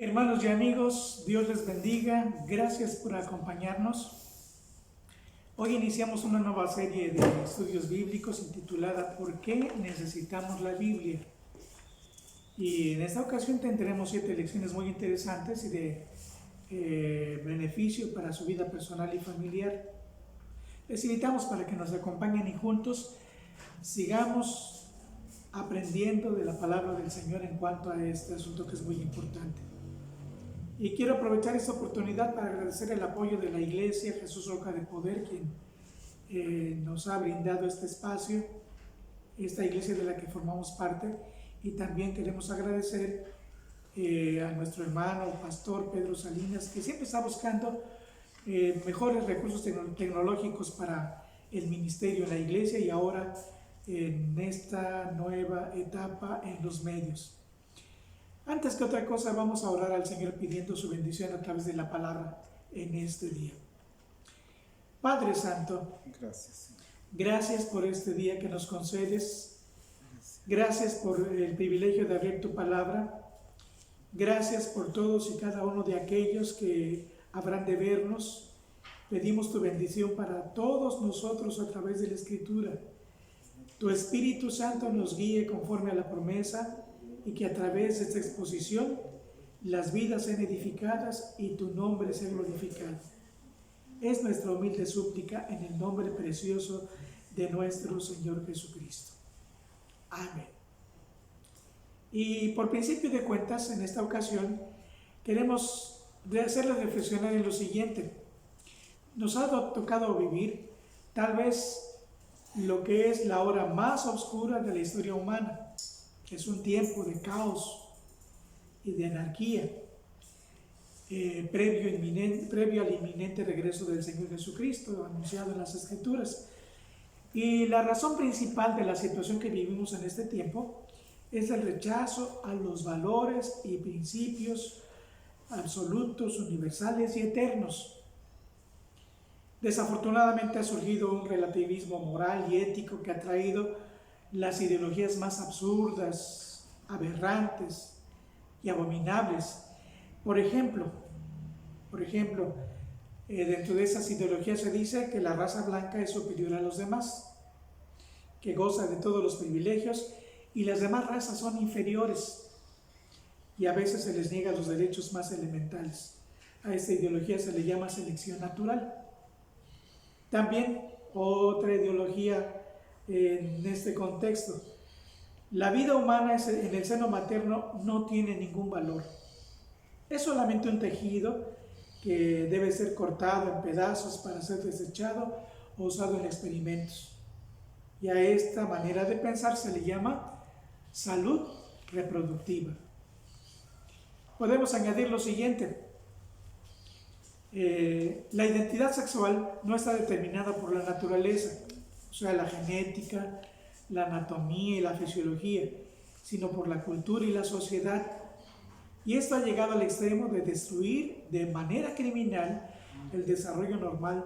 Hermanos y amigos, Dios les bendiga. Gracias por acompañarnos. Hoy iniciamos una nueva serie de estudios bíblicos intitulada ¿Por qué necesitamos la Biblia? Y en esta ocasión tendremos 7 lecciones muy interesantes y de beneficio para su vida personal y familiar. Les invitamos para que nos acompañen y juntos sigamos aprendiendo de la palabra del Señor en cuanto a este asunto que es muy importante. Y quiero aprovechar esta oportunidad para agradecer el apoyo de la Iglesia Jesús Roca de Poder, quien nos ha brindado este espacio, esta iglesia de la que formamos parte, y también queremos agradecer a nuestro hermano pastor Pedro Salinas, que siempre está buscando mejores recursos tecnológicos para el ministerio en la iglesia y ahora en esta nueva etapa en los medios. Antes que otra cosa, vamos a orar al Señor pidiendo su bendición a través de la palabra en este día. Padre Santo, gracias por este día que nos concedes. Gracias por el privilegio de abrir tu palabra. Gracias por todos y cada uno de aquellos que habrán de vernos. Pedimos tu bendición para todos nosotros a través de la Escritura. Tu Espíritu Santo nos guíe conforme a la promesa y que a través de esta exposición las vidas sean edificadas y tu nombre sea glorificado. Es nuestra humilde súplica en el nombre precioso de nuestro Señor Jesucristo. Amén. Y por principio de cuentas, en esta ocasión, queremos hacerles reflexionar en lo siguiente. Nos ha tocado vivir tal vez lo que es la hora más oscura de la historia humana. Es un tiempo de caos y de anarquía, previo al inminente regreso del Señor Jesucristo, anunciado en las Escrituras. Y la razón principal de la situación que vivimos en este tiempo es el rechazo a los valores y principios absolutos, universales y eternos. Desafortunadamente ha surgido un relativismo moral y ético que ha traído las ideologías más absurdas, aberrantes y abominables. Por ejemplo, dentro de esas ideologías se dice que la raza blanca es superior a los demás, que goza de todos los privilegios y las demás razas son inferiores, y a veces se les niega los derechos más elementales. A esta ideología se le llama selección natural. También otra ideología en este contexto: la vida humana en el seno materno no tiene ningún valor. Es solamente un tejido que debe ser cortado en pedazos para ser desechado o usado en experimentos. Y a esta manera de pensar se le llama salud reproductiva. Podemos añadir lo siguiente: la identidad sexual no está determinada por la naturaleza, o sea, la genética, la anatomía y la fisiología, sino por la cultura y la sociedad. Y esto ha llegado al extremo de destruir de manera criminal el desarrollo normal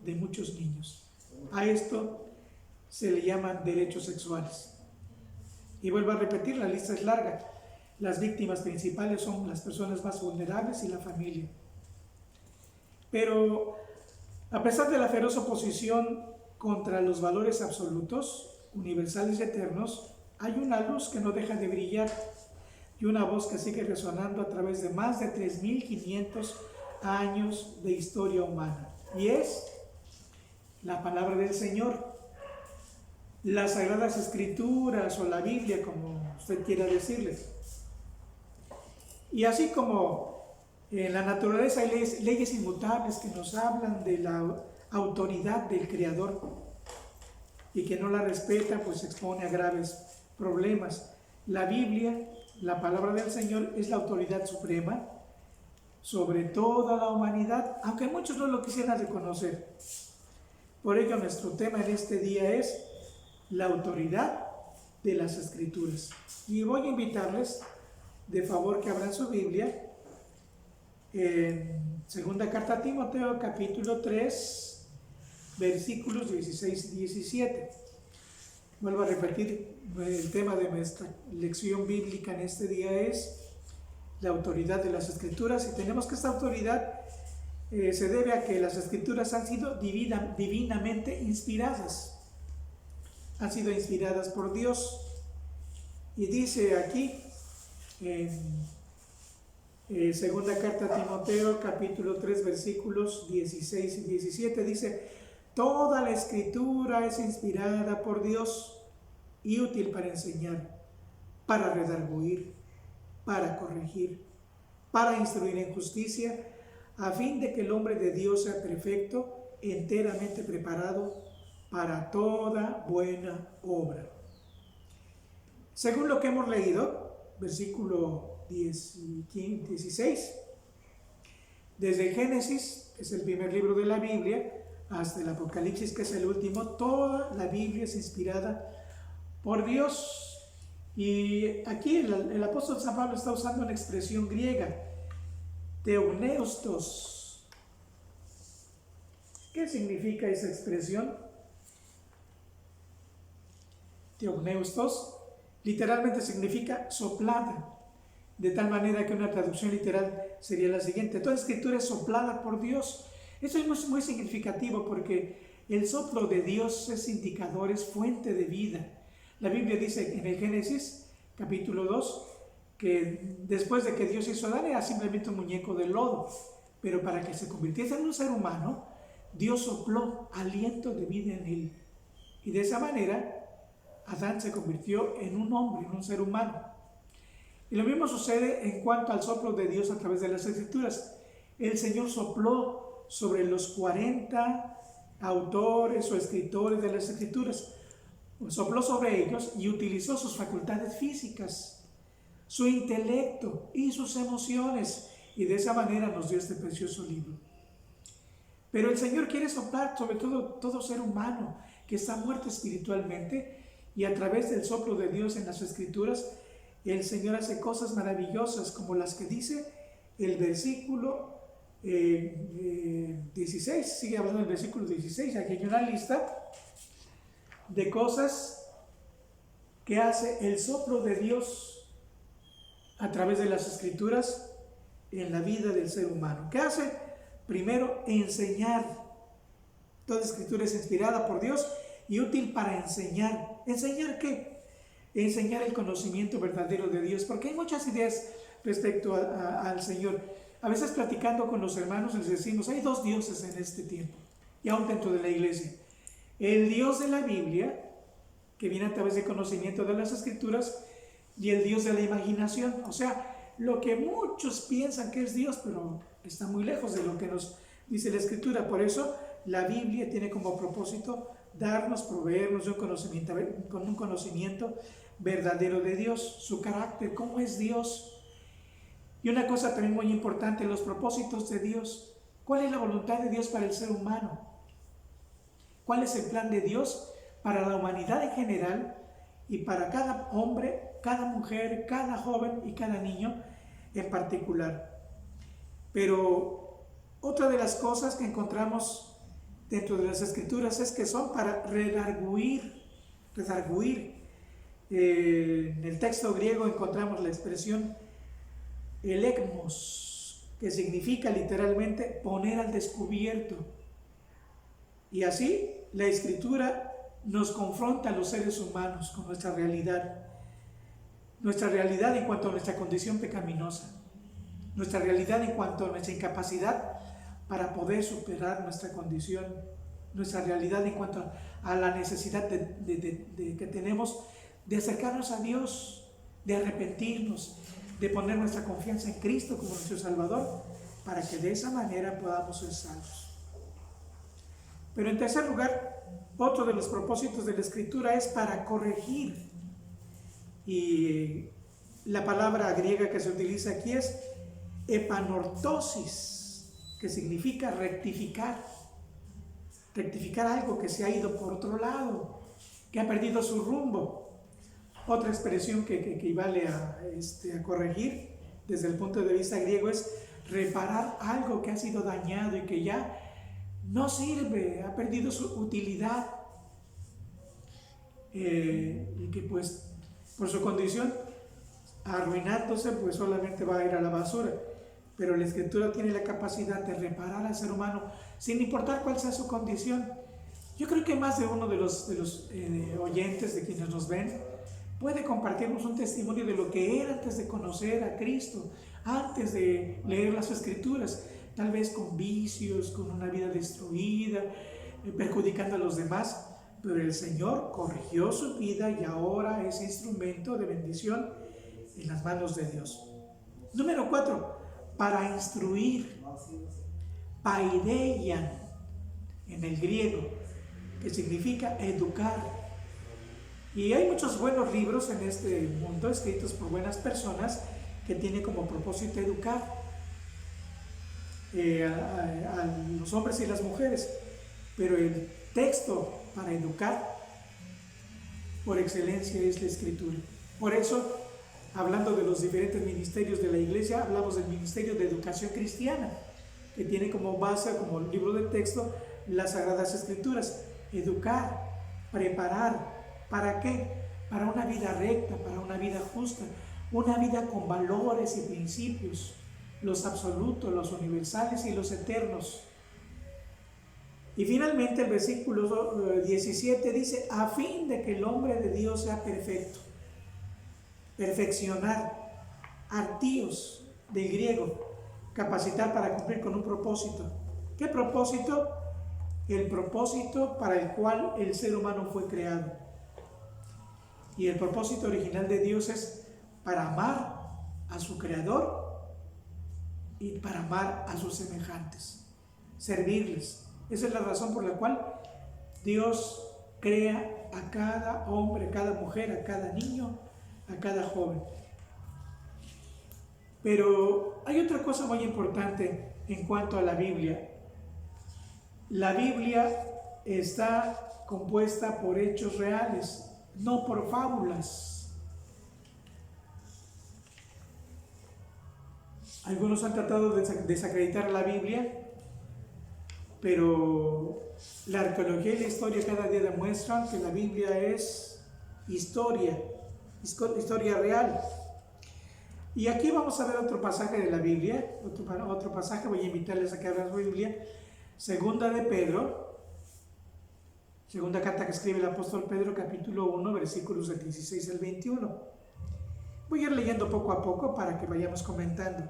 de muchos niños. A esto se le llaman derechos sexuales. Y vuelvo a repetir, la lista es larga. Las víctimas principales son las personas más vulnerables y la familia. Pero a pesar de la feroz oposición contra los valores absolutos, universales y eternos, hay una luz que no deja de brillar y una voz que sigue resonando a través de más de 3.500 años de historia humana. Y es la palabra del Señor, las Sagradas Escrituras o la Biblia, como usted quiera decirles. Y así como en la naturaleza hay leyes inmutables que nos hablan de la autoridad del Creador, y que no la respeta pues se expone a graves problemas. La Biblia, la palabra del Señor, es la autoridad suprema sobre toda la humanidad, aunque muchos no lo quisieran reconocer. Por ello nuestro tema en este día es la autoridad de las Escrituras. Y voy a invitarles de favor que abran su Biblia en segunda carta a Timoteo, capítulo 3, versículos 16 y 17. Vuelvo a repetir, el tema de nuestra lección bíblica en este día es la autoridad de las Escrituras, y tenemos que esta autoridad se debe a que las Escrituras han sido divinamente inspiradas, han sido inspiradas por Dios. Y dice aquí en segunda carta a Timoteo, capítulo 3, versículos 16 y 17, dice: toda la Escritura es inspirada por Dios y útil para enseñar, para redarguir, para corregir, para instruir en justicia, a fin de que el hombre de Dios sea perfecto, enteramente preparado para toda buena obra. Según lo que hemos leído, versículo 16, desde Génesis, que es el primer libro de la Biblia, hasta el Apocalipsis, que es el último, toda la Biblia es inspirada por Dios. Y aquí el apóstol San Pablo está usando una expresión griega, teopneustos. ¿Qué significa esa expresión? Teopneustos literalmente significa soplada, de tal manera que una traducción literal sería la siguiente: toda escritura es soplada por Dios. Eso es muy significativo porque el soplo de Dios es indicador, es fuente de vida. La Biblia dice en el Génesis capítulo 2 que después de que Dios hizo a Adán era simplemente un muñeco de lodo, pero para que se convirtiese en un ser humano, Dios sopló aliento de vida en él, y de esa manera Adán se convirtió en un hombre, en un ser humano. Y lo mismo sucede en cuanto al soplo de Dios a través de las Escrituras. El Señor sopló sobre los 40 autores o escritores de las Escrituras, sopló sobre ellos y utilizó sus facultades físicas, su intelecto y sus emociones, y de esa manera nos dio este precioso libro. Pero el Señor quiere soplar sobre todo ser humano que está muerto espiritualmente, y a través del soplo de Dios en las Escrituras, el Señor hace cosas maravillosas, como las que dice el versículo 16, sigue hablando el versículo 16, aquí hay una lista de cosas que hace el soplo de Dios a través de las Escrituras en la vida del ser humano. ¿Qué hace? Primero, enseñar. Toda Escritura es inspirada por Dios y útil para enseñar. ¿Enseñar qué? Enseñar el conocimiento verdadero de Dios, porque hay muchas ideas respecto al Señor. A veces platicando con los hermanos les decimos: hay dos dioses en este tiempo, y aún dentro de la iglesia. El Dios de la Biblia, que viene a través del conocimiento de las Escrituras, y el Dios de la imaginación, o sea, lo que muchos piensan que es Dios, pero está muy lejos de lo que nos dice la Escritura. Por eso la Biblia tiene como propósito darnos, proveernos un conocimiento verdadero de Dios, su carácter, cómo es Dios. Y una cosa también muy importante, los propósitos de Dios. ¿Cuál es la voluntad de Dios para el ser humano? ¿Cuál es el plan de Dios para la humanidad en general y para cada hombre, cada mujer, cada joven y cada niño en particular? Pero otra de las cosas que encontramos dentro de las Escrituras es que son para redarguir. En el texto griego encontramos la expresión elegmos, que significa literalmente poner al descubierto. Y así la Escritura nos confronta a los seres humanos con nuestra realidad en cuanto a nuestra condición pecaminosa, nuestra realidad en cuanto a nuestra incapacidad para poder superar nuestra condición, nuestra realidad en cuanto a la necesidad que tenemos de acercarnos a Dios, de arrepentirnos, de poner nuestra confianza en Cristo como nuestro Salvador, para que de esa manera podamos ser salvos. Pero en tercer lugar, otro de los propósitos de la Escritura es para corregir. Y la palabra griega que se utiliza aquí es epanortosis, que significa rectificar. Rectificar algo que se ha ido por otro lado, que ha perdido su rumbo. Otra expresión que equivale a corregir desde el punto de vista griego es reparar algo que ha sido dañado y que ya no sirve, ha perdido su utilidad, y que pues por su condición arruinándose, pues solamente va a ir a la basura. Pero la Escritura tiene la capacidad de reparar al ser humano sin importar cuál sea su condición. Yo creo que más de uno de los oyentes, de quienes nos ven, puede compartirnos un testimonio de lo que era antes de conocer a Cristo, antes de leer las Escrituras, tal vez con vicios, con una vida destruida, perjudicando a los demás, pero el Señor corrigió su vida y ahora es instrumento de bendición en las manos de Dios. Número 4, para instruir, paideian en el griego, que significa educar. Y hay muchos buenos libros en este mundo escritos por buenas personas que tienen como propósito educar a los hombres y las mujeres, pero el texto para educar por excelencia es la Escritura. Por eso, hablando de los diferentes ministerios de la iglesia, hablamos del ministerio de educación cristiana, que tiene como base, como libro de texto, las Sagradas Escrituras. Educar, preparar, ¿para qué? Para una vida recta, para una vida justa, una vida con valores y principios, los absolutos, los universales y los eternos. Y finalmente el versículo 17 dice, a fin de que el hombre de Dios sea perfecto. Perfeccionar, artíos, del griego, capacitar para cumplir con un propósito. ¿Qué propósito? El propósito para el cual el ser humano fue creado. Y el propósito original de Dios es para amar a su creador y para amar a sus semejantes, servirles. Esa es la razón por la cual Dios crea a cada hombre, a cada mujer, a cada niño, a cada joven. Pero hay otra cosa muy importante en cuanto a la Biblia. La Biblia está compuesta por hechos reales, no por fábulas. Algunos han tratado de desacreditar la Biblia, pero la arqueología y la historia cada día demuestran que la Biblia es historia real. Y aquí vamos a ver otro pasaje de la Biblia, otro pasaje, voy a invitarles a que abran su Biblia, segunda de Pedro, segunda carta que escribe el apóstol Pedro, capítulo 1, versículos del 16 al 21. Voy a ir leyendo poco a poco para que vayamos comentando.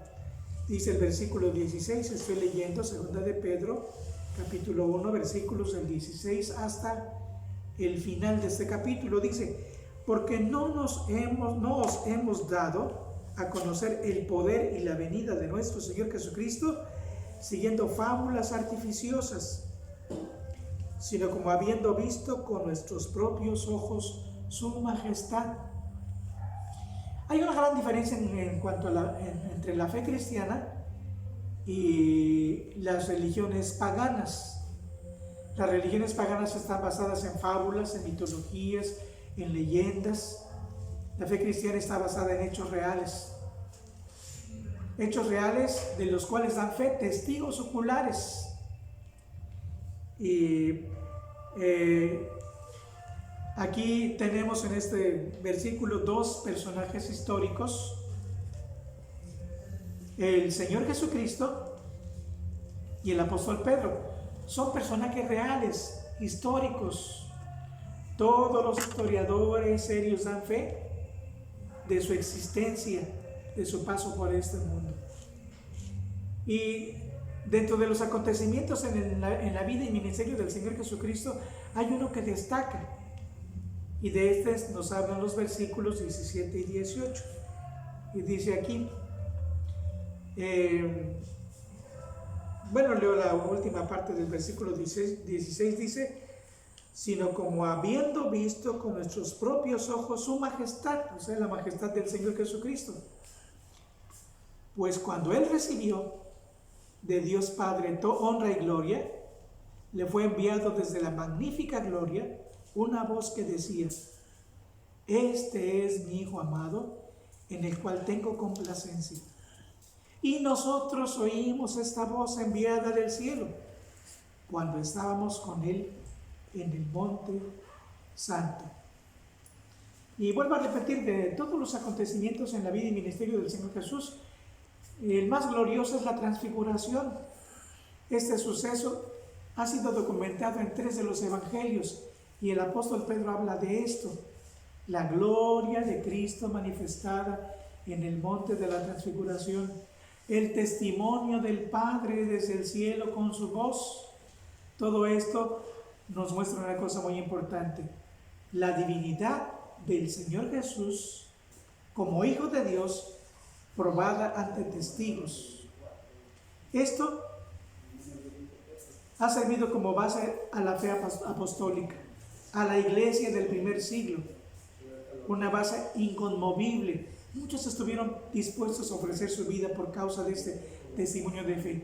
Dice el versículo 16, estoy leyendo segunda de Pedro, capítulo 1, versículos del 16 hasta el final de este capítulo. Dice, porque no os hemos dado a conocer el poder y la venida de nuestro Señor Jesucristo siguiendo fábulas artificiosas, sino como habiendo visto con nuestros propios ojos su majestad. Hay una gran diferencia en cuanto a entre la fe cristiana y las religiones paganas. Las religiones paganas están basadas en fábulas, en mitologías, en leyendas. La fe cristiana está basada en hechos reales de los cuales dan fe testigos oculares. Y aquí tenemos en este versículo dos personajes históricos: el Señor Jesucristo y el apóstol Pedro. Son personajes reales, históricos. Todos los historiadores serios dan fe de su existencia, de su paso por este mundo. Y dentro de los acontecimientos en la vida y ministerio del Señor Jesucristo hay uno que destaca, y de este nos hablan los versículos 17 y 18. Y dice aquí, leo la última parte del versículo 16, dice, sino como habiendo visto con nuestros propios ojos su majestad, o sea, la majestad del Señor Jesucristo. Pues cuando Él recibió de Dios Padre honra y gloria, le fue enviado desde la magnífica gloria una voz que decía, este es mi Hijo amado, en el cual tengo complacencia. Y nosotros oímos esta voz enviada del cielo, cuando estábamos con Él en el monte santo. Y vuelvo a repetir, de todos los acontecimientos en la vida y ministerio del Señor Jesús, el más glorioso es la transfiguración. Este suceso ha sido documentado en 3 de los evangelios y el apóstol Pedro habla de esto: la gloria de Cristo manifestada en el monte de la transfiguración, el testimonio del Padre desde el cielo con su voz. Todo esto nos muestra una cosa muy importante: la divinidad del Señor Jesús como Hijo de Dios, probada ante testigos. Esto ha servido como base a la fe apostólica, a la iglesia del primer siglo, una base inconmovible. Muchos estuvieron dispuestos a ofrecer su vida por causa de este testimonio de fe,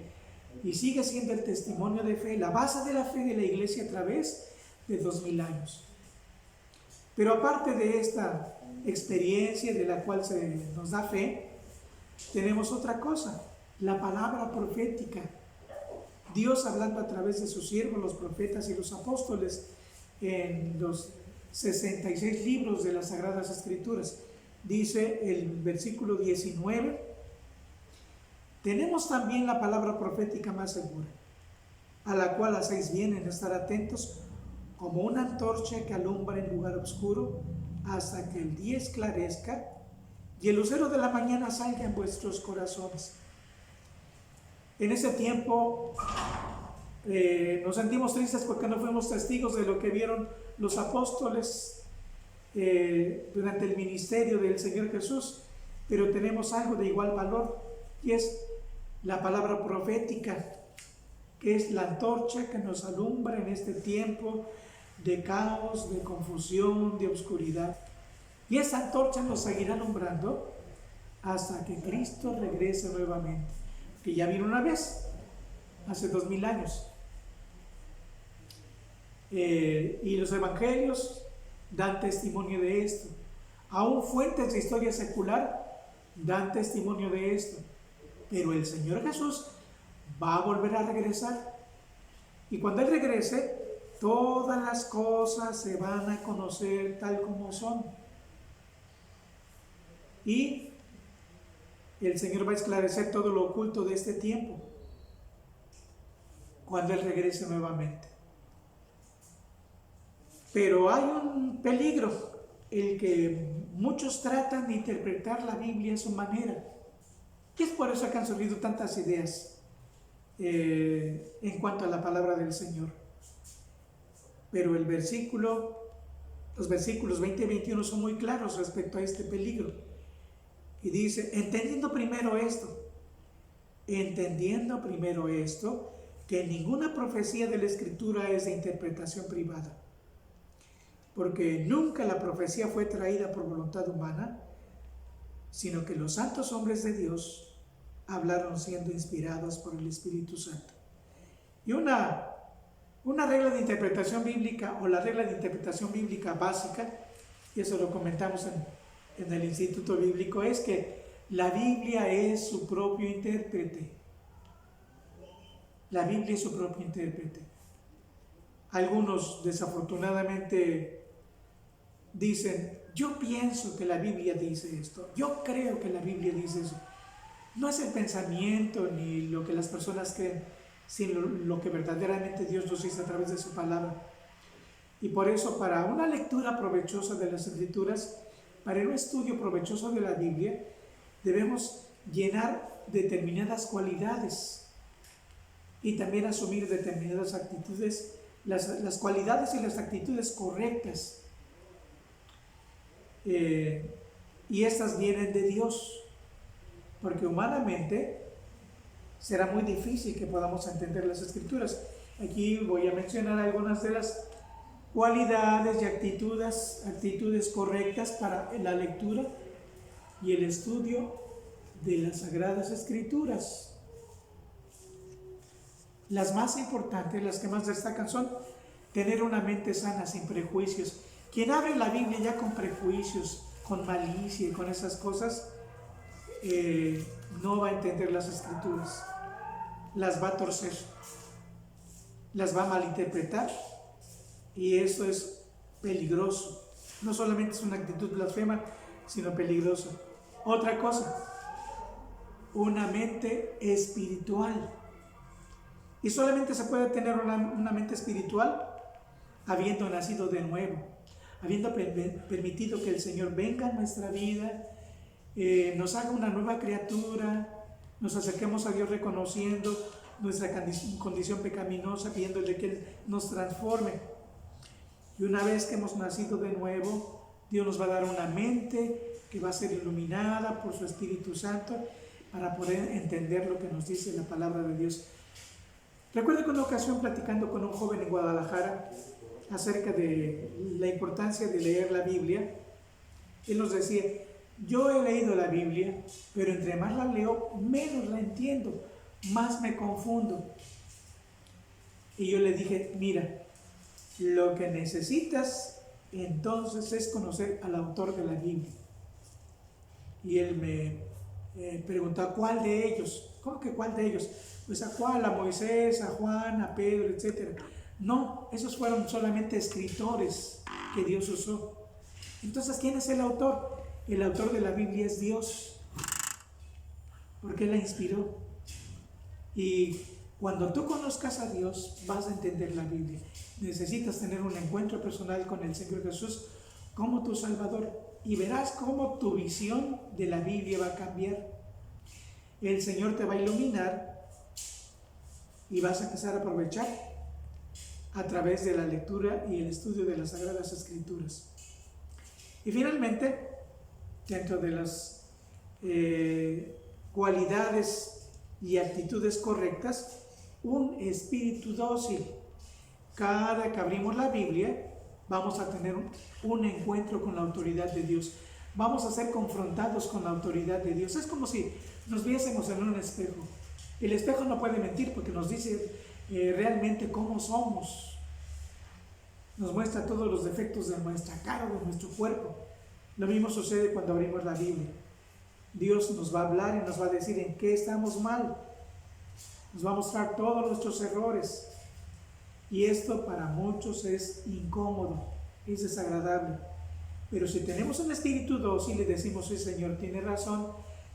y sigue siendo el testimonio de fe, la base de la fe de la iglesia a través de 2000 años. Pero aparte de esta experiencia de la cual se nos da fe, tenemos otra cosa: la palabra profética. Dios hablando a través de sus siervos, los profetas y los apóstoles, en los 66 libros de las Sagradas Escrituras. Dice el versículo 19: tenemos también la palabra profética más segura, a la cual hacéis bien en estar atentos, como una antorcha que alumbra en lugar oscuro, hasta que el día esclarezca y el lucero de la mañana salga en vuestros corazones. En ese tiempo nos sentimos tristes porque no fuimos testigos de lo que vieron los apóstoles durante el ministerio del Señor Jesús, pero tenemos algo de igual valor, y es la palabra profética, que es la antorcha que nos alumbra en este tiempo de caos, de confusión, de oscuridad. Y esa antorcha nos seguirá alumbrando hasta que Cristo regrese nuevamente, que ya vino una vez, hace 2000 años. Y los evangelios dan testimonio de esto. Aún fuentes de historia secular dan testimonio de esto. Pero el Señor Jesús va a volver a regresar. Y cuando Él regrese, todas las cosas se van a conocer tal como son. Y el Señor va a esclarecer todo lo oculto de este tiempo cuando Él regrese nuevamente. Pero hay un peligro, el que muchos tratan de interpretar la Biblia a su manera. Y es por eso que han surgido tantas ideas en cuanto a la palabra del Señor. Pero los versículos 20 y 21 son muy claros respecto a este peligro. Y dice: entendiendo primero esto, que ninguna profecía de la Escritura es de interpretación privada, porque nunca la profecía fue traída por voluntad humana, sino que los santos hombres de Dios hablaron siendo inspirados por el Espíritu Santo. Y una regla de interpretación bíblica, o la regla de interpretación bíblica básica, y eso lo comentamos en el Instituto Bíblico, es que la Biblia es su propio intérprete. La Biblia es su propio intérprete. Algunos desafortunadamente dicen: yo pienso que la Biblia dice esto, yo creo que la Biblia dice eso. No es el pensamiento ni lo que las personas creen, sino lo que verdaderamente Dios nos dice a través de su palabra. Y por eso, para una lectura provechosa de las Escrituras, para un estudio provechoso de la Biblia, debemos llenar determinadas cualidades y también asumir determinadas actitudes, las cualidades y las actitudes correctas. Y estas vienen de Dios, porque humanamente será muy difícil que podamos entender las Escrituras. Aquí voy a mencionar algunas de las cualidades y actitudes correctas para la lectura y el estudio de las Sagradas Escrituras. Las más importantes, las que más destacan, son tener una mente sana, sin prejuicios. Quien abre la Biblia ya con prejuicios, con malicia y con esas cosas, no va a entender las Escrituras. Las va a torcer, las va a malinterpretar, y eso es peligroso. No solamente es una actitud blasfema, sino peligrosa. Otra cosa, una mente espiritual. Y solamente se puede tener una mente espiritual habiendo nacido de nuevo, habiendo permitido que el Señor venga a nuestra vida, nos haga una nueva criatura, nos acerquemos a Dios reconociendo nuestra condición pecaminosa, pidiéndole que Él nos transforme. Y una vez que hemos nacido de nuevo, Dios nos va a dar una mente que va a ser iluminada por su Espíritu Santo para poder entender lo que nos dice la palabra de Dios. Recuerdo que una ocasión, platicando con un joven en Guadalajara acerca de la importancia de leer la Biblia, él nos decía: yo he leído la Biblia, pero entre más la leo, menos la entiendo, más me confundo. Y yo le dije: mira, lo que necesitas entonces es conocer al autor de la Biblia. Y él me preguntó: ¿cuál de ellos? ¿Cómo que cuál de ellos? Pues a cuál, a Moisés, a Juan, a Pedro, etc. No, esos fueron solamente escritores que Dios usó. Entonces, ¿quién es el autor? El autor de la Biblia es Dios, porque Él la inspiró. Y cuando tú conozcas a Dios, vas a entender la Biblia. Necesitas tener un encuentro personal con el Señor Jesús como tu Salvador, y verás cómo tu visión de la Biblia va a cambiar. El Señor te va a iluminar y vas a empezar a aprovechar a través de la lectura y el estudio de las Sagradas Escrituras. Y finalmente, dentro de las cualidades y actitudes correctas, un espíritu dócil. Cada que abrimos la Biblia, vamos a tener un encuentro con la autoridad de Dios. Vamos a ser confrontados con la autoridad de Dios. Es como si nos viésemos en un espejo. El espejo no puede mentir porque nos dice realmente cómo somos. Nos muestra todos los defectos de nuestra cara, de nuestro cuerpo. Lo mismo sucede cuando abrimos la Biblia. Dios nos va a hablar y nos va a decir en qué estamos mal. Nos va a mostrar todos nuestros errores. Y esto para muchos es incómodo, es desagradable. Pero si tenemos un espíritu dócil y le decimos: sí, Señor, tiene razón,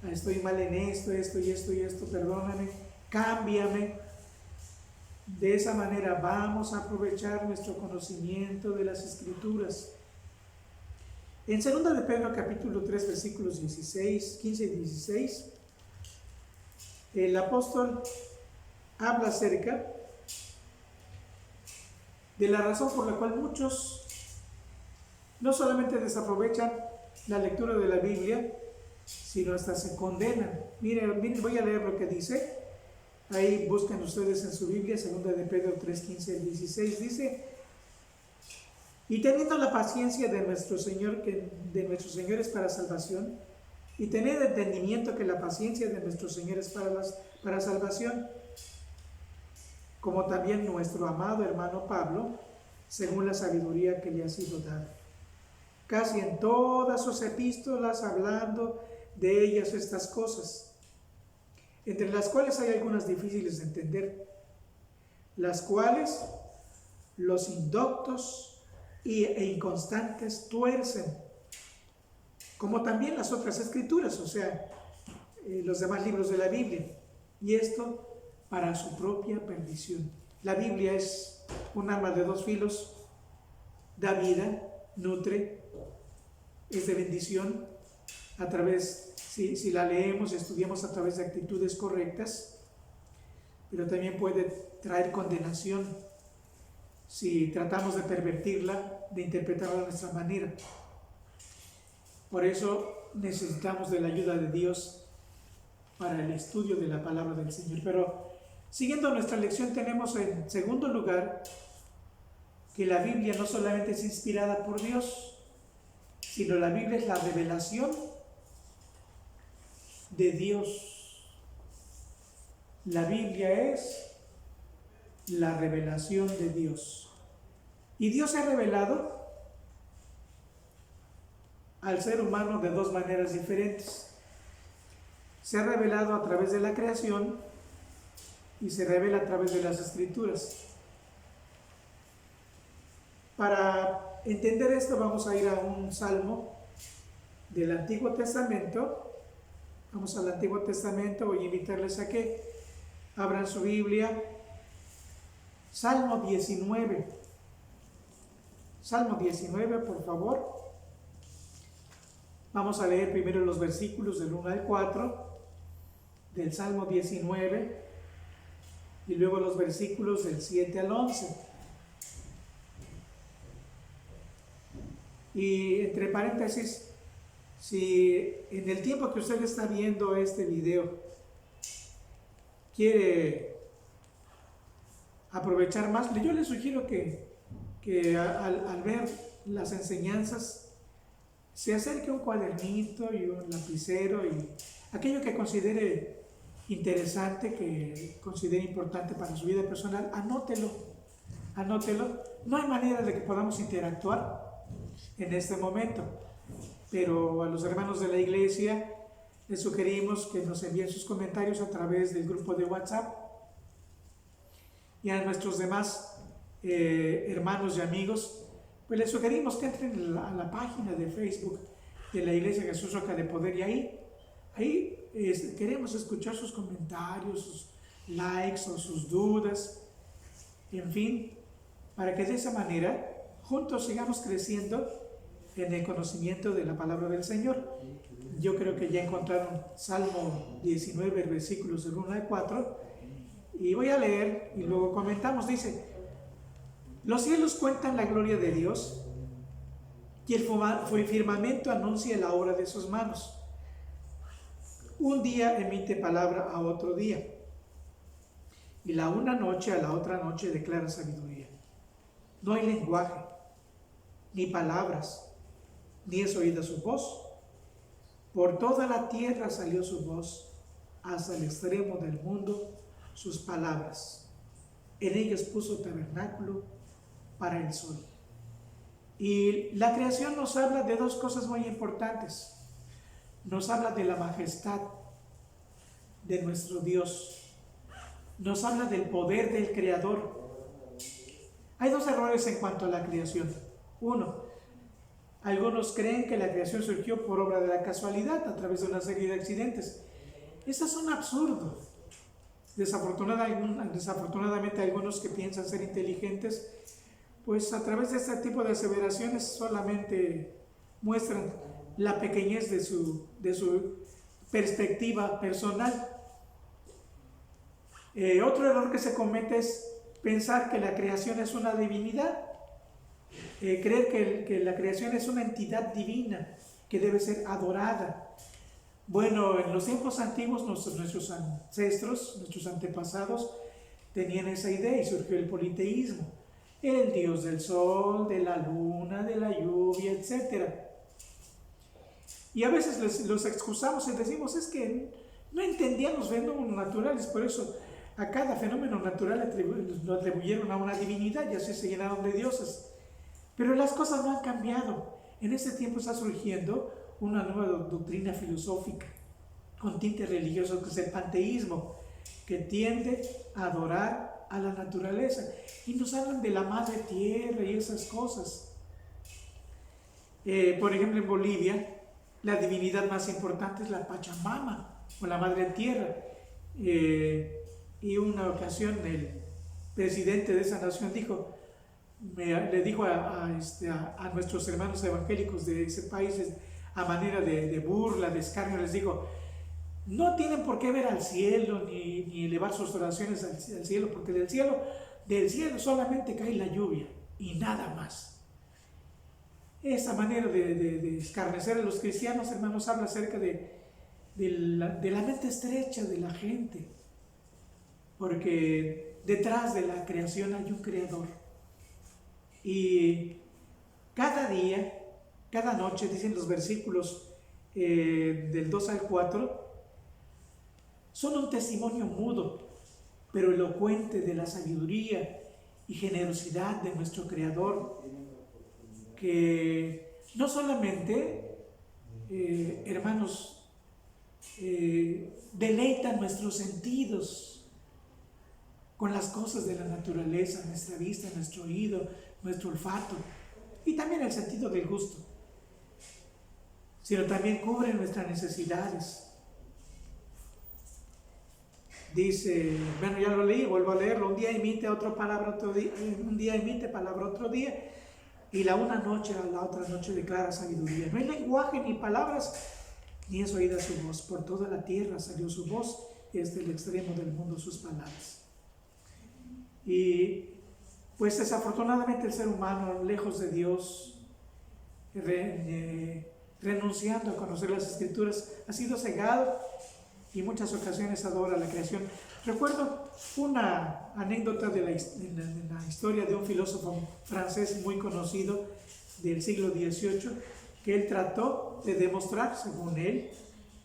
estoy mal en esto, esto y esto y esto, perdóname, cámbiame. De esa manera vamos a aprovechar nuestro conocimiento de las Escrituras. En 2 de Pedro capítulo 3 versículos 15 y 16, el apóstol habla acerca de la razón por la cual muchos no solamente desaprovechan la lectura de la Biblia, sino hasta se condenan. Miren, voy a leer lo que dice. Ahí buscan ustedes en su Biblia, 2 de Pedro 3, 15 al 16, dice: y teniendo la paciencia de nuestro Señor, de nuestros señores para salvación, y tened entendimiento que la paciencia de nuestros señores para salvación, como también nuestro amado hermano Pablo, según la sabiduría que le ha sido dada. Casi en todas sus epístolas hablando de ellas estas cosas, entre las cuales hay algunas difíciles de entender, las cuales los indoctos e inconstantes tuercen, como también las otras escrituras, o sea, los demás libros de la Biblia, y esto para su propia perdición. La Biblia es un arma de dos filos, da vida, nutre, es de bendición a través, si la leemos, estudiamos a través de actitudes correctas, pero también puede traer condenación si tratamos de pervertirla, de interpretarla a nuestra manera. Por eso necesitamos de la ayuda de Dios para el estudio de la palabra del Señor. Pero siguiendo nuestra lección, tenemos en segundo lugar que la Biblia no solamente es inspirada por Dios, sino la Biblia es la revelación de Dios. La Biblia es la revelación de Dios. Y Dios se ha revelado al ser humano de dos maneras diferentes. Se ha revelado a través de la creación y se revela a través de las Escrituras. Para entender esto vamos a ir a un salmo del Antiguo Testamento. Vamos al Antiguo Testamento, voy a invitarles a que abran su Biblia. Salmo 19. Salmo 19, por favor. Vamos a leer primero los versículos del 1 al 4 del Salmo 19 y luego los versículos del 7 al 11. Y entre paréntesis, si en el tiempo que usted está viendo este video quiere aprovechar más, yo le sugiero que al ver las enseñanzas se acerque un cuadernito y un lapicero y aquello que considere interesante, que considere importante para su vida personal, anótelo. No hay manera de que podamos interactuar en este momento, pero a los hermanos de la iglesia les sugerimos que nos envíen sus comentarios a través del grupo de WhatsApp, y a nuestros demás hermanos y amigos, pues les sugerimos que entren a la página de Facebook de la Iglesia Jesús Roca de Poder, y ahí queremos escuchar sus comentarios, sus likes o sus dudas, en fin, para que de esa manera juntos sigamos creciendo en el conocimiento de la palabra del Señor. Yo creo que ya encontraron Salmo 19, versículos del 1 al 4, y voy a leer y luego comentamos. Dice: los cielos cuentan la gloria de Dios, y el firmamento anuncia la obra de sus manos. Un día emite palabra a otro día, y la una noche a la otra noche declara sabiduría. No hay lenguaje, ni palabras, ni es oída su voz. Por toda la tierra salió su voz, hasta el extremo del mundo sus palabras. En ellas puso tabernáculo para el sol. Y la creación nos habla de dos cosas muy importantes. Nos habla de la majestad de nuestro Dios. Nos habla del poder del Creador. Hay dos errores en cuanto a la creación. Uno, algunos creen que la creación surgió por obra de la casualidad a través de una serie de accidentes. Estos son absurdos. Desafortunadamente algunos que piensan ser inteligentes, pues a través de este tipo de aseveraciones solamente muestran la pequeñez de su perspectiva personal. Otro error que se comete es pensar que la creación es una divinidad, creer que la creación es una entidad divina que debe ser adorada. Bueno, en los tiempos antiguos nuestros ancestros, nuestros antepasados tenían esa idea y surgió el politeísmo. El dios del sol, de la luna, de la lluvia, etc. Y a veces los excusamos y decimos: es que no entendían los fenómenos naturales, por eso a cada fenómeno natural lo atribuyeron a una divinidad y así se llenaron de dioses. Pero las cosas no han cambiado. En este tiempo está surgiendo una nueva doctrina filosófica con tinte religioso, que es el panteísmo, que tiende a adorar a la naturaleza, y nos hablan de la madre tierra y esas cosas. Por ejemplo, en Bolivia la divinidad más importante es la Pachamama, o la madre tierra, y una ocasión el presidente de esa nación le dijo a nuestros hermanos evangélicos de ese país, a manera de burla, de escarnio, les dijo: no tienen por qué ver al cielo ni elevar sus oraciones al cielo, porque del cielo solamente cae la lluvia y nada más. Esa manera de escarnecer a los cristianos, hermanos, habla acerca de la mente estrecha de la gente, porque detrás de la creación hay un creador. Y cada día, cada noche, dicen los versículos del 2 al 4, son un testimonio mudo, pero elocuente, de la sabiduría y generosidad de nuestro Creador, que no solamente, hermanos, deleitan nuestros sentidos con las cosas de la naturaleza, nuestra vista, nuestro oído, nuestro olfato, y también el sentido del gusto, sino también cubre nuestras necesidades. Dice, bueno, ya lo leí, vuelvo a leerlo, un día emite otra palabra otro día, un día emite palabra otro día, y la una noche a la otra noche declara sabiduría. No hay lenguaje ni palabras, ni es oída su voz. Por toda la tierra salió su voz, y desde el extremo del mundo sus palabras. Y pues desafortunadamente el ser humano, lejos de Dios, renunciando a conocer las Escrituras, ha sido cegado y muchas ocasiones adora la creación. Recuerdo una anécdota de la historia de un filósofo francés muy conocido del siglo XVIII, que él trató de demostrar, según él,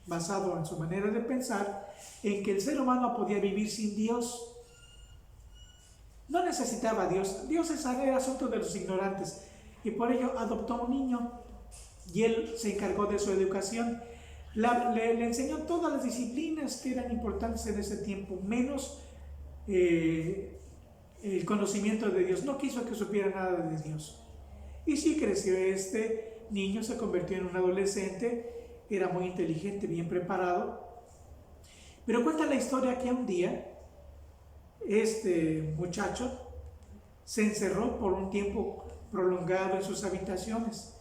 basado en su manera de pensar, en que el ser humano podía vivir sin Dios. No necesitaba a Dios. Dios era asunto de los ignorantes, y por ello adoptó un niño y él se encargó de su educación. Le enseñó todas las disciplinas que eran importantes en ese tiempo, menos el conocimiento de Dios. No quiso que supiera nada de Dios. Y sí creció este niño, se convirtió en un adolescente, era muy inteligente, bien preparado. Pero cuenta la historia que un día este muchacho se encerró por un tiempo prolongado en sus habitaciones.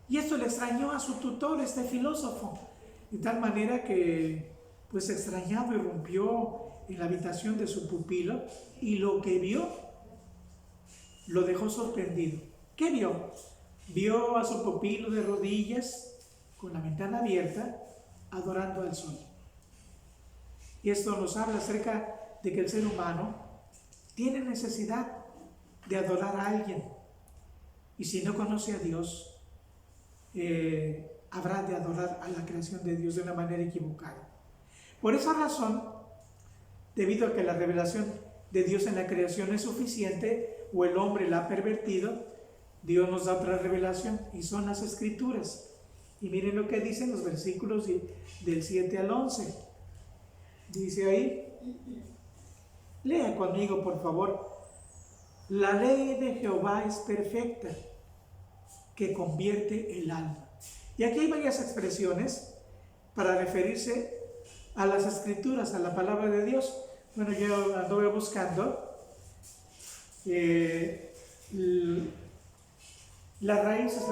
Y esto le extrañó a su tutor, este filósofo, de tal manera que, pues extrañado, irrumpió en la habitación de su pupilo, y lo que vio lo dejó sorprendido. ¿Qué vio? Vio a su pupilo de rodillas, con la ventana abierta, adorando al sol. Y esto nos habla acerca de que el ser humano tiene necesidad de adorar a alguien, y si no conoce a Dios, habrá de adorar a la creación de Dios de una manera equivocada. Por esa razón, debido a que la revelación de Dios en la creación es suficiente, o el hombre la ha pervertido, Dios nos da otra revelación, y son las Escrituras. Y miren lo que dicen los versículos del 7 al 11. Dice ahí, lea conmigo por favor: la ley de Jehová es perfecta, que convierte el alma. Y aquí hay varias expresiones para referirse a las Escrituras, a la palabra de Dios. Bueno, yo anduve buscando las raíces,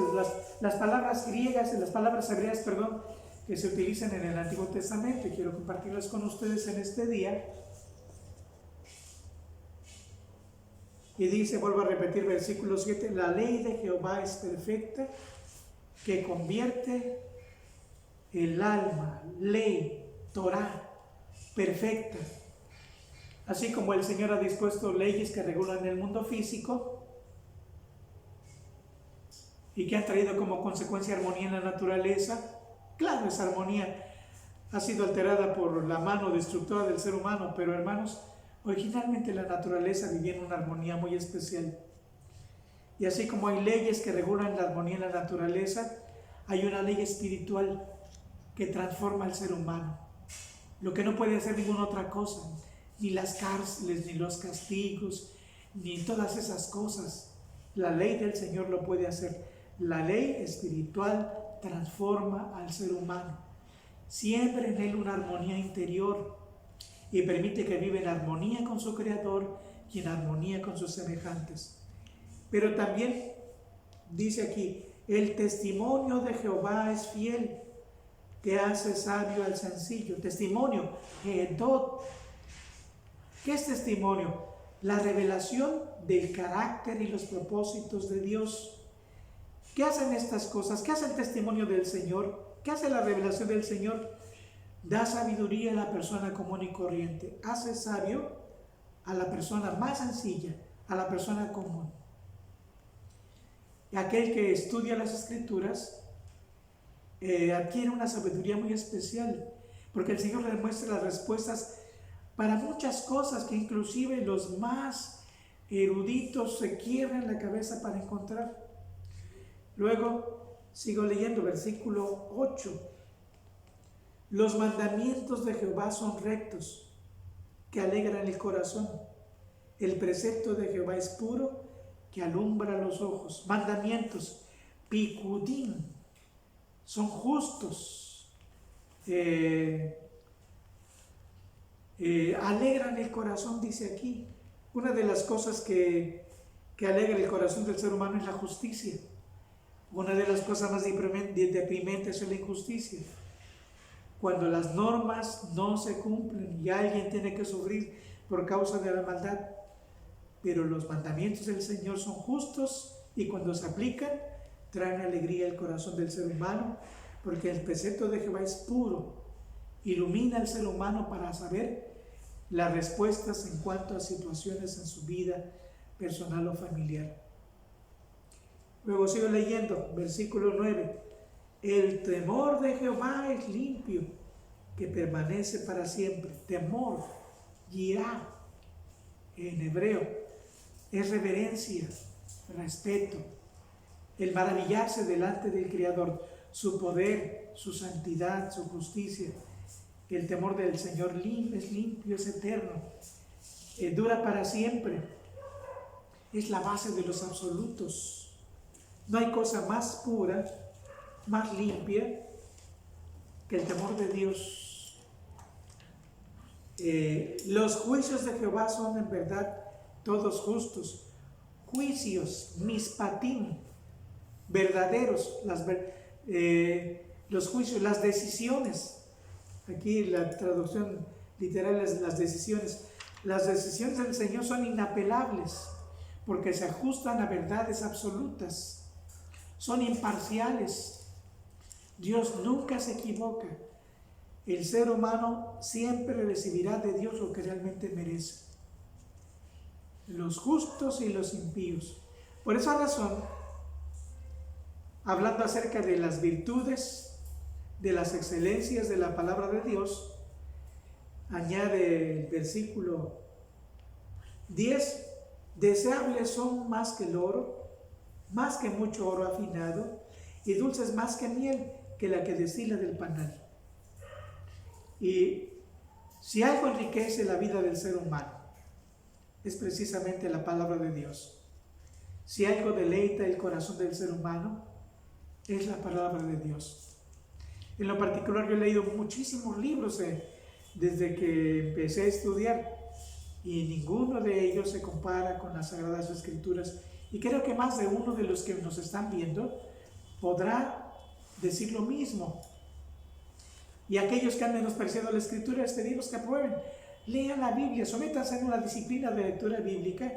las palabras griegas, las palabras hebreas, perdón, que se utilizan en el Antiguo Testamento, y quiero compartirlas con ustedes en este día. Y dice, vuelvo a repetir, versículo 7, la ley de Jehová es perfecta, que convierte el alma. Ley, Torah, perfecta. Así como el Señor ha dispuesto leyes que regulan el mundo físico y que han traído como consecuencia armonía en la naturaleza. Claro, esa armonía ha sido alterada por la mano destructora del ser humano, pero hermanos, originalmente la naturaleza vivía en una armonía muy especial. Y así como hay leyes que regulan la armonía en la naturaleza, hay una ley espiritual que transforma al ser humano. Lo que no puede hacer ninguna otra cosa, ni las cárceles, ni los castigos, ni todas esas cosas. La ley del Señor lo puede hacer. La ley espiritual transforma al ser humano. Siembra en él una armonía interior y permite que viva en armonía con su Creador y en armonía con sus semejantes. Pero también dice aquí, el testimonio de Jehová es fiel, que hace sabio al sencillo. Testimonio, Edot. ¿Qué es testimonio? La revelación del carácter y los propósitos de Dios. ¿Qué hacen estas cosas? ¿Qué hace el testimonio del Señor? ¿Qué hace la revelación del Señor? Da sabiduría a la persona común y corriente. Hace sabio a la persona más sencilla, a la persona común. Y aquel que estudia las Escrituras adquiere una sabiduría muy especial, porque el Señor le muestra las respuestas para muchas cosas que inclusive los más eruditos se quiebran la cabeza para encontrar. Luego sigo leyendo versículo 8. Los mandamientos de Jehová son rectos, que alegran el corazón. El precepto de Jehová es puro, que alumbra los ojos. Mandamientos, picudín, son justos, alegran el corazón, dice aquí. Una de las cosas que alegra el corazón del ser humano es la justicia. Una de las cosas más deprimentes es la injusticia. Cuando las normas no se cumplen y alguien tiene que sufrir por causa de la maldad. Pero los mandamientos del Señor son justos y cuando se aplican traen alegría al corazón del ser humano, porque el precepto de Jehová es puro, ilumina al ser humano para saber las respuestas en cuanto a situaciones en su vida personal o familiar. Luego sigo leyendo, versículo 9. El temor de Jehová es limpio, que permanece para siempre. Temor, yirá, en hebreo, es reverencia, respeto, el maravillarse delante del Creador, su poder, su santidad, su justicia. El temor del Señor es limpio, es eterno, dura para siempre, es la base de los absolutos. No hay cosa más pura, más limpia que el temor de Dios. Los juicios de Jehová son en verdad todos justos. Juicios, mispatim, verdaderos. Los juicios, las decisiones. Aquí la traducción literal es las decisiones. Las decisiones del Señor son inapelables porque se ajustan a verdades absolutas. Son imparciales. Dios nunca se equivoca. El ser humano siempre recibirá de Dios lo que realmente merece. Los justos y los impíos. Por esa razón, hablando acerca de las virtudes, de las excelencias de la palabra de Dios, añade el versículo 10, deseables son más que el oro, más que mucho oro afinado, y dulces más que miel, que la que destila del panal. Y si algo enriquece la vida del ser humano, es precisamente la palabra de Dios. Si algo deleita el corazón del ser humano, es la palabra de Dios. En lo particular, yo he leído muchísimos libros desde que empecé a estudiar, y ninguno de ellos se compara con las Sagradas Escrituras. Y creo que más de uno de los que nos están viendo podrá decir lo mismo. Y aquellos que han menospreciado la Escritura, les pedimos que aprueben. Lean la Biblia, sométanse en una disciplina de lectura bíblica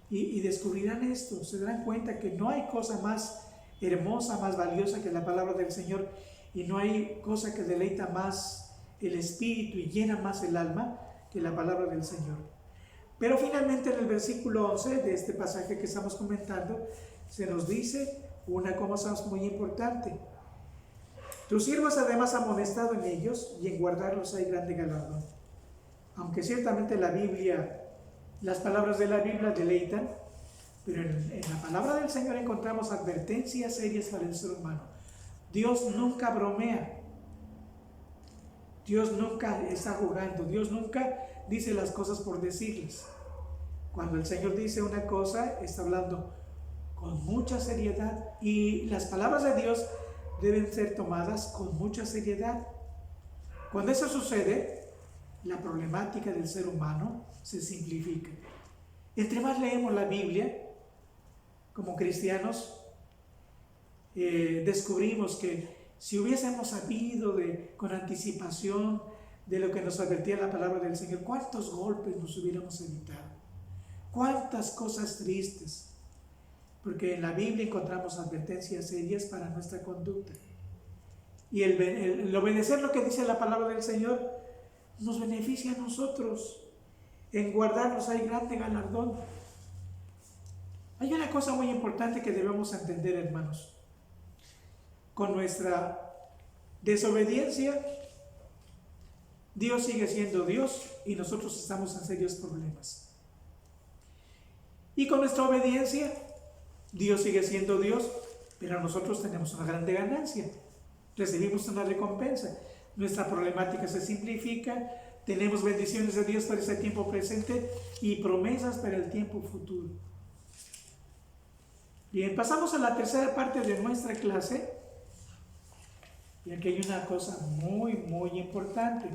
y descubrirán esto. Se darán cuenta que no hay cosa más hermosa, más valiosa que la palabra del Señor, y no hay cosa que deleita más el espíritu y llena más el alma que la palabra del Señor. Pero finalmente en el versículo 11 de este pasaje que estamos comentando, se nos dice una cosa muy importante. Tus siervos además amonestado en ellos, y en guardarlos hay grande galardón. Aunque ciertamente la Biblia, las palabras de la Biblia deleitan, pero en la palabra del Señor encontramos advertencias serias para el ser humano. Dios nunca bromea. Dios nunca está jugando. Dios nunca dice las cosas por decirlas. Cuando el Señor dice una cosa, está hablando con mucha seriedad, y las palabras de Dios deben ser tomadas con mucha seriedad. Cuando eso sucede, la problemática del ser humano se simplifica. Entre más leemos la Biblia, como cristianos, descubrimos que si hubiésemos sabido con anticipación de lo que nos advertía la palabra del Señor, cuántos golpes nos hubiéramos evitado, cuántas cosas tristes, porque en la Biblia encontramos advertencias serias para nuestra conducta. Y el obedecer lo que dice la palabra del Señor nos beneficia a nosotros. En guardarlos hay grande galardón. Hay una cosa muy importante que debemos entender, hermanos. Con nuestra desobediencia, Dios sigue siendo Dios y nosotros estamos en serios problemas. Y con nuestra obediencia, Dios sigue siendo Dios, pero nosotros tenemos una grande ganancia. Recibimos una recompensa. Nuestra problemática se simplifica. Tenemos bendiciones de Dios para ese tiempo presente y promesas para el tiempo futuro. Bien, pasamos a la tercera parte de nuestra clase. Y aquí hay una cosa muy importante.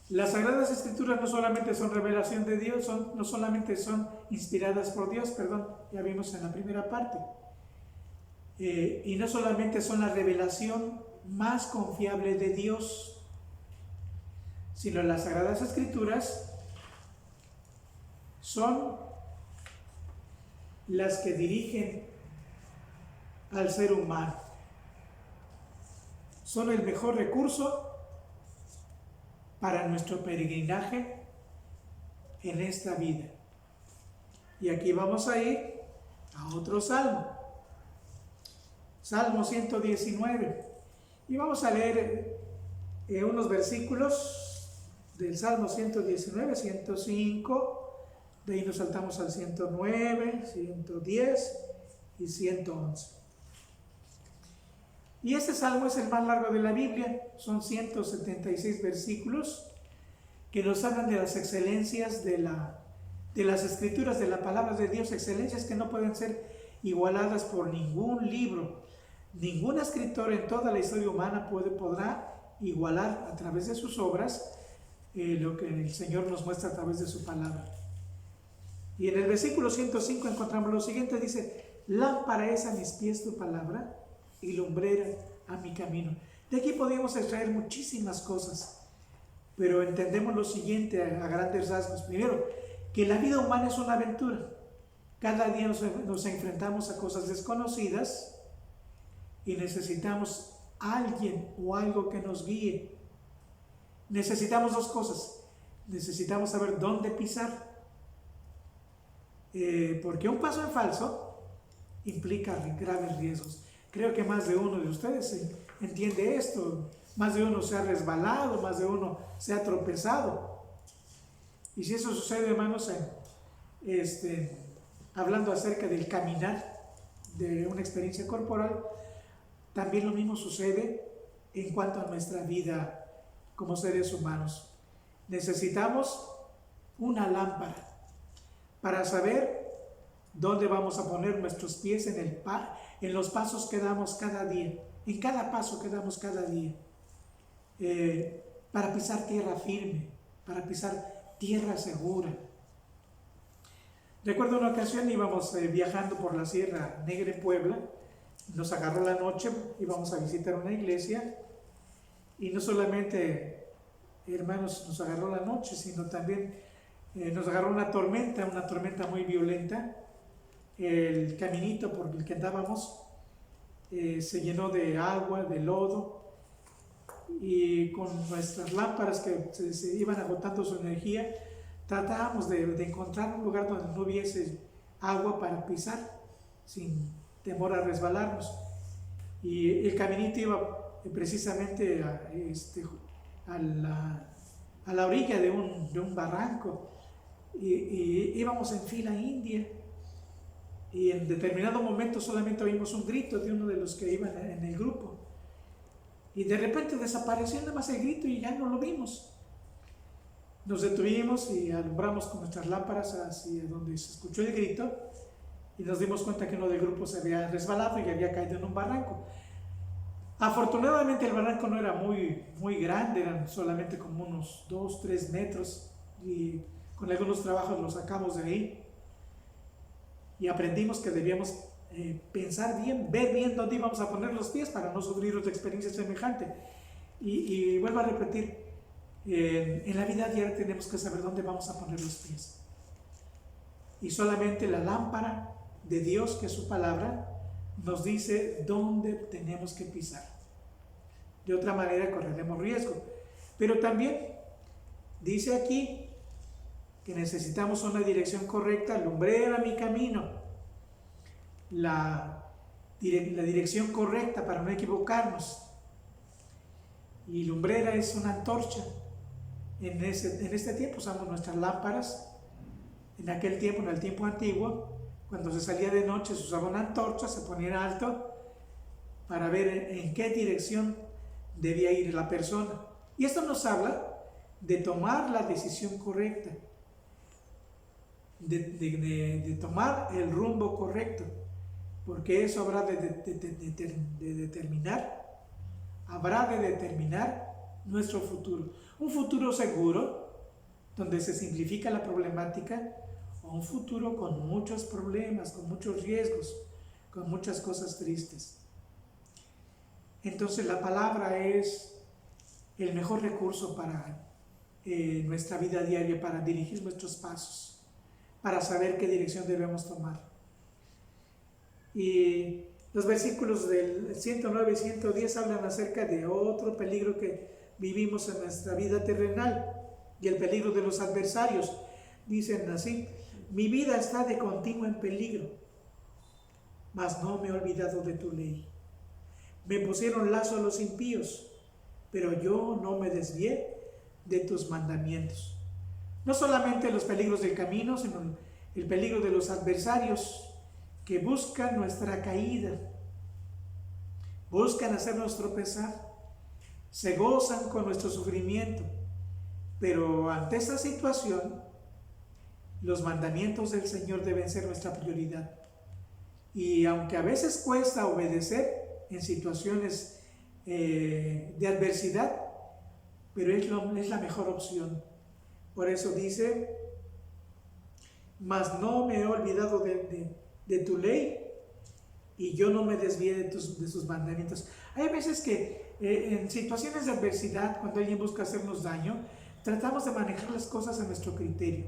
Las Sagradas Escrituras no solamente son revelación de Dios, no solamente son inspiradas por Dios, ya vimos en la primera parte. Y no solamente son la revelación más confiable de Dios, sino las Sagradas Escrituras son las que dirigen al ser humano. Son el mejor recurso para nuestro peregrinaje en esta vida. Y aquí vamos a ir a otro salmo, Salmo 119. Y vamos a leer unos versículos del Salmo 119, 105, de ahí nos saltamos al 109, 110 y 111. Y este salmo es el más largo de la Biblia, son 176 versículos que nos hablan de las excelencias de las Escrituras, de la palabra de Dios, excelencias que no pueden ser igualadas por ningún libro. Ningún escritor en toda la historia humana podrá igualar a través de sus obras lo que el Señor nos muestra a través de su palabra. Y en el versículo 105 encontramos lo siguiente, dice: lámpara es a mis pies tu palabra y lumbrera a mi camino. De aquí podríamos extraer muchísimas cosas, pero entendemos lo siguiente a grandes rasgos. Primero, que la vida humana es una aventura. Cada día nos enfrentamos a cosas desconocidas y necesitamos alguien o algo que nos guíe. Necesitamos dos cosas. Necesitamos saber dónde pisar, porque un paso en falso implica graves riesgos. Creo que más de uno de ustedes entiende esto. Más de uno se ha resbalado, más de uno se ha tropezado. Y si eso sucede, hermanos, hablando acerca del caminar, de una experiencia corporal, también lo mismo sucede en cuanto a nuestra vida como seres humanos. Necesitamos una lámpara para saber dónde vamos a poner nuestros pies en los pasos que damos cada día, en cada paso que damos cada día, para pisar tierra firme, para pisar tierra segura. Recuerdo una ocasión íbamos viajando por la Sierra Negra en Puebla, nos agarró la noche, íbamos a visitar una iglesia y no solamente, hermanos, nos agarró la noche, sino también nos agarró una tormenta muy violenta. El caminito por el que andábamos se llenó de agua, de lodo, y con nuestras lámparas que se iban agotando su energía, tratábamos de encontrar un lugar donde no hubiese agua para pisar sin temor a resbalarnos. Y el caminito iba precisamente a la orilla de un barranco, y íbamos en fila india. Y en determinado momento solamente oímos un grito de uno de los que iban en el grupo. Y de repente desapareció nada más el grito y ya no lo vimos. Nos detuvimos y alumbramos con nuestras lámparas hacia donde se escuchó el grito y nos dimos cuenta que uno del grupo se había resbalado y había caído en un barranco. Afortunadamente el barranco no era muy grande, eran solamente como unos 2-3 metros, y con algunos trabajos lo sacamos de ahí. Y aprendimos que debíamos pensar bien, ver bien dónde íbamos a poner los pies para no sufrir otra experiencia semejante. Y vuelvo a repetir, en la vida diaria tenemos que saber dónde vamos a poner los pies. Y solamente la lámpara de Dios, que es su palabra, nos dice dónde tenemos que pisar. De otra manera correremos riesgo. Pero también dice aquí que necesitamos una dirección correcta, lumbrera mi camino, la dirección correcta para no equivocarnos. Y lumbrera es una antorcha. En este tiempo usamos nuestras lámparas. En aquel tiempo, en el tiempo antiguo, cuando se salía de noche se usaba una antorcha, se ponía en alto para ver en qué dirección debía ir la persona. Y esto nos habla de tomar la decisión correcta. de tomar el rumbo correcto, porque eso habrá de determinar nuestro futuro. Un futuro seguro, donde se simplifica la problemática, o un futuro con muchos problemas, con muchos riesgos, con muchas cosas tristes. Entonces la palabra es el mejor recurso para nuestra vida diaria, para dirigir nuestros pasos, para saber qué dirección debemos tomar. Y los versículos del 109 y 110 hablan acerca de otro peligro que vivimos en nuestra vida terrenal y el peligro de los adversarios. Dicen así: mi vida está de continuo en peligro, mas no me he olvidado de tu ley. Me pusieron lazo a los impíos, pero yo no me desvié de tus mandamientos. No solamente los peligros del camino, sino el peligro de los adversarios que buscan nuestra caída, buscan hacernos tropezar, se gozan con nuestro sufrimiento. Pero ante esta situación, los mandamientos del Señor deben ser nuestra prioridad. Y aunque a veces cuesta obedecer en situaciones de adversidad, pero es la mejor opción. Por eso dice: mas no me he olvidado de tu ley, y yo no me desvié de sus mandamientos. Hay veces que en situaciones de adversidad, cuando alguien busca hacernos daño, tratamos de manejar las cosas a nuestro criterio,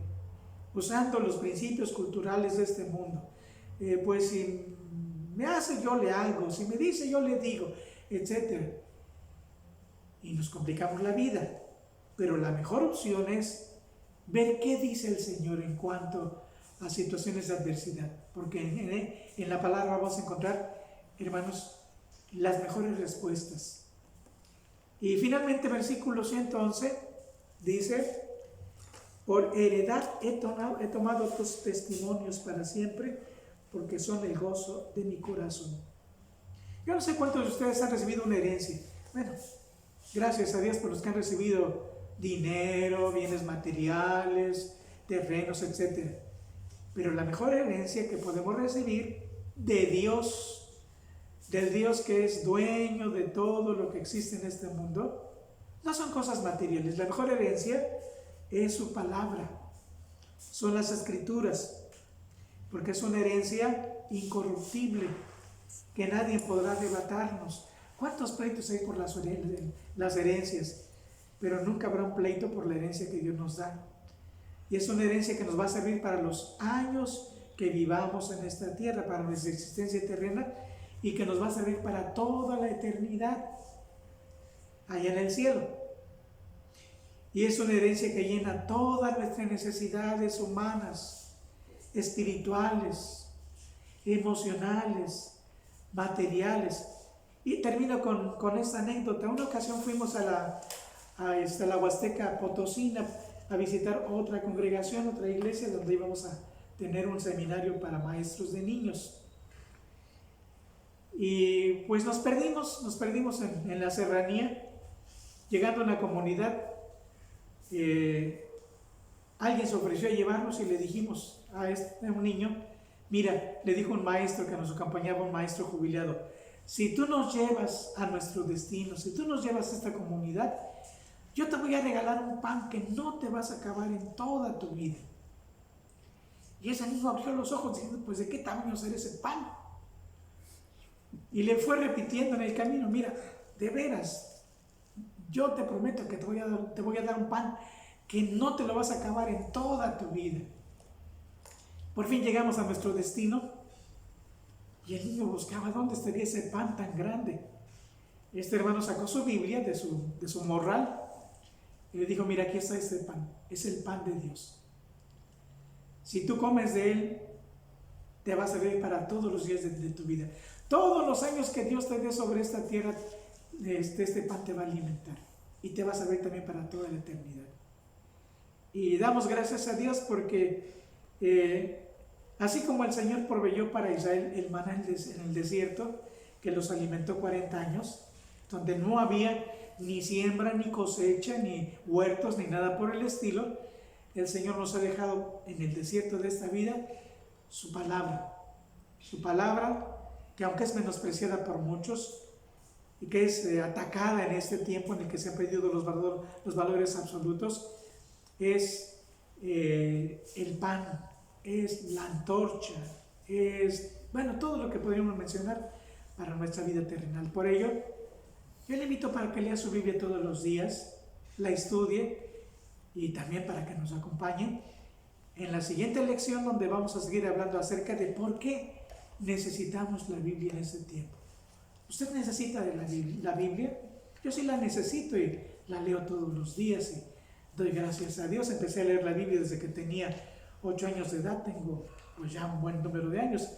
usando los principios culturales de este mundo. Pues si me hace, yo le hago; si me dice, yo le digo, etc. Y nos complicamos la vida. Pero la mejor opción es ver qué dice el Señor en cuanto a situaciones de adversidad. Porque en la palabra vamos a encontrar, hermanos, las mejores respuestas. Y finalmente, versículo 111 dice: por heredad he tomado tus testimonios para siempre, porque son el gozo de mi corazón. Yo no sé cuántos de ustedes han recibido una herencia. Bueno, gracias a Dios por los que han recibido dinero, bienes materiales, terrenos, etc. Pero la mejor herencia que podemos recibir de Dios, del Dios que es dueño de todo lo que existe en este mundo, no son cosas materiales. La mejor herencia es su palabra, son las escrituras, porque es una herencia incorruptible que nadie podrá arrebatarnos. ¿Cuántos pleitos hay por las herencias? Pero nunca habrá un pleito por la herencia que Dios nos da. Y es una herencia que nos va a servir para los años que vivamos en esta tierra, para nuestra existencia terrena, y que nos va a servir para toda la eternidad allá en el cielo. Y es una herencia que llena todas nuestras necesidades humanas, espirituales, emocionales, materiales. Y termino con esta anécdota. Una ocasión fuimos a la Huasteca Potosina a visitar otra congregación, otra iglesia, donde íbamos a tener un seminario para maestros de niños. Y pues nos perdimos en la serranía. Llegando a una comunidad, alguien se ofreció a llevarnos y le dijimos a un niño: mira, le dijo un maestro que nos acompañaba, un maestro jubilado: si tú nos llevas a nuestro destino, si tú nos llevas a esta comunidad, yo te voy a regalar un pan que no te vas a acabar en toda tu vida. Y ese niño abrió los ojos diciendo: pues ¿de qué tamaño será ese pan? Y le fue repitiendo en el camino: mira, de veras, yo te prometo que te voy a dar un pan que no te lo vas a acabar en toda tu vida. Por fin llegamos a nuestro destino y el niño buscaba dónde estaría ese pan tan grande. Este hermano sacó su Biblia de su morral y le dijo: mira, aquí está este pan, es el pan de Dios. Si tú comes de él, te va a servir para todos los días de tu vida. Todos los años que Dios te dé sobre esta tierra, este pan te va a alimentar y te va a servir también para toda la eternidad. Y damos gracias a Dios porque así como el Señor proveyó para Israel el maná en el desierto, que los alimentó 40 años, donde no había ni siembra, ni cosecha, ni huertos, ni nada por el estilo, el Señor nos ha dejado en el desierto de esta vida su palabra que aunque es menospreciada por muchos y que es atacada en este tiempo en el que se han perdido los valores absolutos, es el pan, es la antorcha, es, bueno, todo lo que podríamos mencionar para nuestra vida terrenal. Por ello, yo le invito para que lea su Biblia todos los días, la estudie y también para que nos acompañe en la siguiente lección, donde vamos a seguir hablando acerca de por qué necesitamos la Biblia en este tiempo. ¿Usted necesita de la Biblia? Yo sí la necesito y la leo todos los días y doy gracias a Dios. Empecé a leer la Biblia desde que tenía 8 años de edad, tengo pues ya un buen número de años.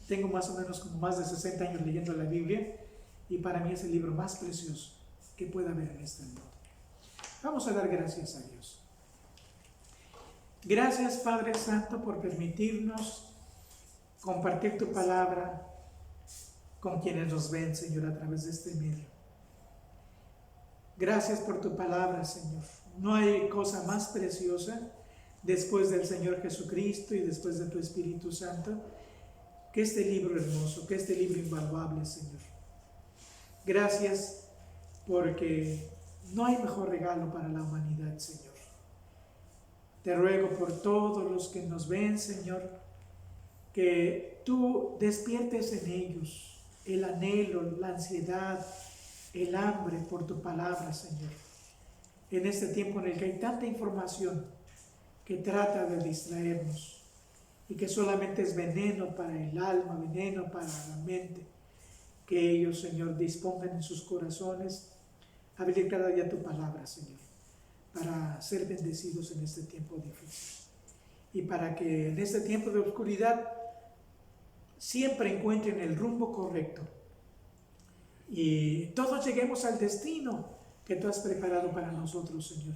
Tengo más o menos como más de 60 años leyendo la Biblia y para mí es el libro más precioso que pueda haber en este mundo. Vamos a dar gracias a Dios. Gracias, Padre Santo, por permitirnos compartir tu palabra con quienes nos ven, Señor, a través de este medio. Gracias por tu palabra, Señor. No hay cosa más preciosa después del Señor Jesucristo y después de tu Espíritu Santo que este libro hermoso, que este libro invaluable, Señor. Gracias porque no hay mejor regalo para la humanidad, Señor. Te ruego por todos los que nos ven, Señor, que tú despiertes en ellos el anhelo, la ansiedad, el hambre por tu palabra, Señor. En este tiempo en el que hay tanta información que trata de distraernos y que solamente es veneno para el alma, veneno para la mente, que ellos, Señor, dispongan en sus corazones a vivir cada día tu palabra, Señor, para ser bendecidos en este tiempo difícil y para que en este tiempo de oscuridad siempre encuentren el rumbo correcto y todos lleguemos al destino que tú has preparado para nosotros, Señor,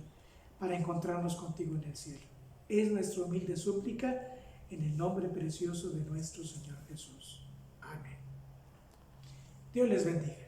para encontrarnos contigo en el cielo. Es nuestra humilde súplica en el nombre precioso de nuestro Señor Jesús. Amén. Dios les bendiga.